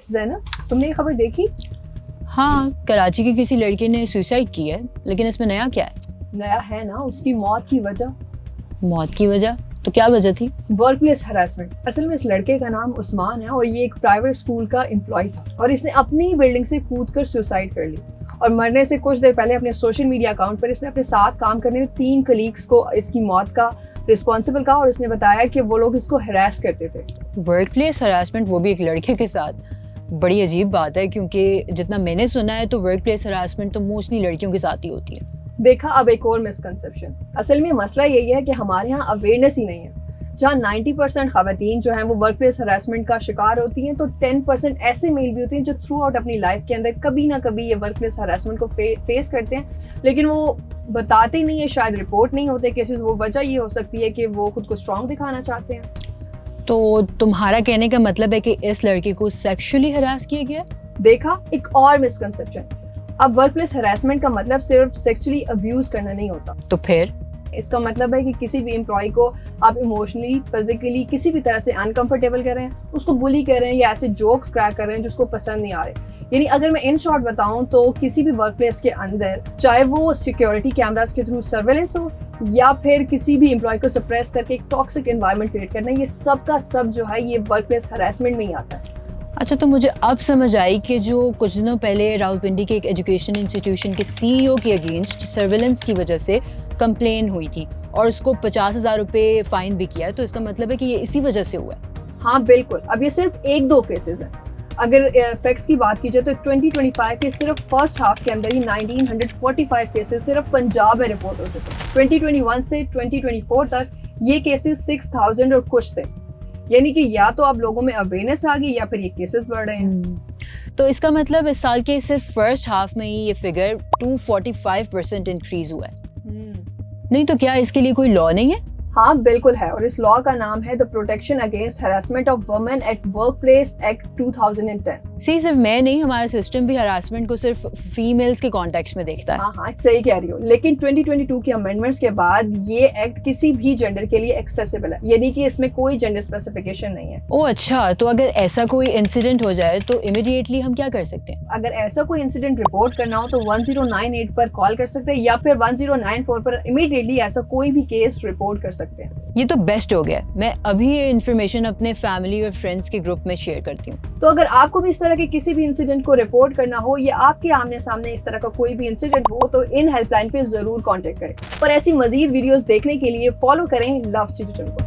ज़ैनब, तुमने ये खबर देखी? हाँ, कराची की किसी लड़के ने सुसाइड की है, लेकिन इसमें नया क्या है? नया है ना उसकी मौत की वजह। मौत की वजह? तो क्या वजह थी? Work place harassment. असल में इस लड़के का नाम उस्मान है और ये एक प्राइवेट स्कूल का एम्प्लॉय था और इसने अपनी ही बिल्डिंग से कूद कर सुसाइड कर ली। और मरने से कुछ देर पहले अपने सोशल मीडिया अकाउंट पर इसने अपने साथ काम करने में 3 कलीग्स को इसकी मौत का रिस्पॉन्सिबल कहा और इसने बताया कि वो लोग इसको हरास करते थे। वर्क प्लेस हरासमेंट, वो भी एक लड़के के साथ? बड़ी अजीब बात है, क्योंकि जितना मैंने सुना है तो वर्क प्लेस हरासमेंट तो मोस्टली लड़कियों के साथ ही होती है। देखा, अब एक और मिसकंसेप्शन। असल में मसला यही है कि हमारे यहाँ अवेयरनेस ही नहीं है। जहाँ 90% खवातीन जो हैं वो वर्क प्लेस हरासमेंट का शिकार होती हैं, तो 10% ऐसे मेल भी होते हैं जो थ्रू आउट अपनी लाइफ के अंदर कभी ना कभी ये वर्क प्लेस हरासमेंट को फेस करते हैं, लेकिन वो बताते नहीं है, शायद रिपोर्ट नहीं होते केसेस। वो वजह ये हो सकती है कि वो खुद को स्ट्रॉन्ग दिखाना चाहते हैं। तो तुम्हारा कहने का मतलब है कि इस लड़के को सेक्सुअली हरास किया गया? देखा, एक और मिसकंसेप्शन। अब वर्क प्लेस हरासमेंट का मतलब सिर्फ सेक्सुअली अब्यूज करना नहीं होता। तो फिर? इसका मतलब है कि किसी भी एम्प्लॉय को आप इमोशनली, फिजिकली किसी भी तरह से अनकंफर्टेबल कर रहे हैं, उसको बुली कर रहे हैं या ऐसे जोक्स क्रैक कर रहे हैं जो उसको पसंद नहीं आ रहे। यानी अगर मैं इन शॉर्ट बताऊं तो किसी भी वर्क प्लेस के अंदर, चाहे वो सिक्योरिटी कैमरास के थ्रू सर्वेलेंस हो या फिर किसी भी एम्प्लॉय को सप्रेस करके एक टॉक्सिक एनवायरनमेंट क्रिएट करना, ये सब का सब जो है ये वर्क प्लेस हरासमेंट में ही आता है। अच्छा, तो मुझे अब समझ आई कि जो कुछ दिनों पहले रावलपिंडी के एक एजुकेशन इंस्टीट्यूशन के सीईओ के अगेंस्ट सर्वेलेंस की वजह से कंप्लेन हुई थी और उसको 50,000 रुपये फाइन भी किया है, तो इसका मतलब है कि ये इसी वजह से हुआ है। हाँ बिल्कुल। अब ये सिर्फ 1-2 केसेस हैं। अगर फैक्ट्स की बात की जाए तो 2025 के सिर्फ फर्स्ट हाफ के अंदर ही 1945 केसेस सिर्फ पंजाब में रिपोर्ट हो चुके हैं। 2021 से 2024 तक ये केसेस 6000 और कुछ थे। यानी कि या तो अब लोगों में अवेयरनेस आ गई या फिर ये केसेस बढ़ रहे हैं। तो इसका मतलब इस साल के सिर्फ फर्स्ट हाफ में ही ये फिगर 245% इंक्रीज हुआ है। नहीं तो क्या इसके लिए कोई लॉ नहीं है? हाँ बिल्कुल है, और इस लॉ का नाम है the protection against harassment of women at workplace act 2010। सी, सिर्फ मैं नहीं, हमारा सिस्टम भी हरासमेंट को सिर्फ फीमेल्स के कॉन्टेक्स्ट में देखता है। हाँ, सही कह रही हो, लेकिन 2022 के अमेंडमेंट्स के बाद ये एक्ट किसी भी जेंडर के लिए एक्सेसिबल है, यानी कि इसमें कोई जेंडर स्पेसिफिकेशन नहीं है। ओह अच्छा, तो अगर ऐसा कोई इंसिडेंट हो जाए तो इमीडिएटली हम क्या कर सकते हैं? अगर ऐसा कोई इंसिडेंट रिपोर्ट करना हो तो 1098 पर कॉल कर सकते हैं या फिर 1094 पर इमीडिएटली ऐसा कोई भी केस रिपोर्ट कर सकते हैं। ये तो बेस्ट हो गया। मैं अभी ये इन्फॉर्मेशन अपने फैमिली और फ्रेंड्स के ग्रुप में शेयर करती हूँ। तो अगर आपको भी इस तरह के किसी भी इंसिडेंट को रिपोर्ट करना हो या आपके आमने सामने इस तरह का कोई भी इंसिडेंट हो तो इन हेल्पलाइन पे जरूर कांटेक्ट करें। और ऐसी मजीद वीडियोस देखने के लिए फॉलो करें लव स्टूडियो को।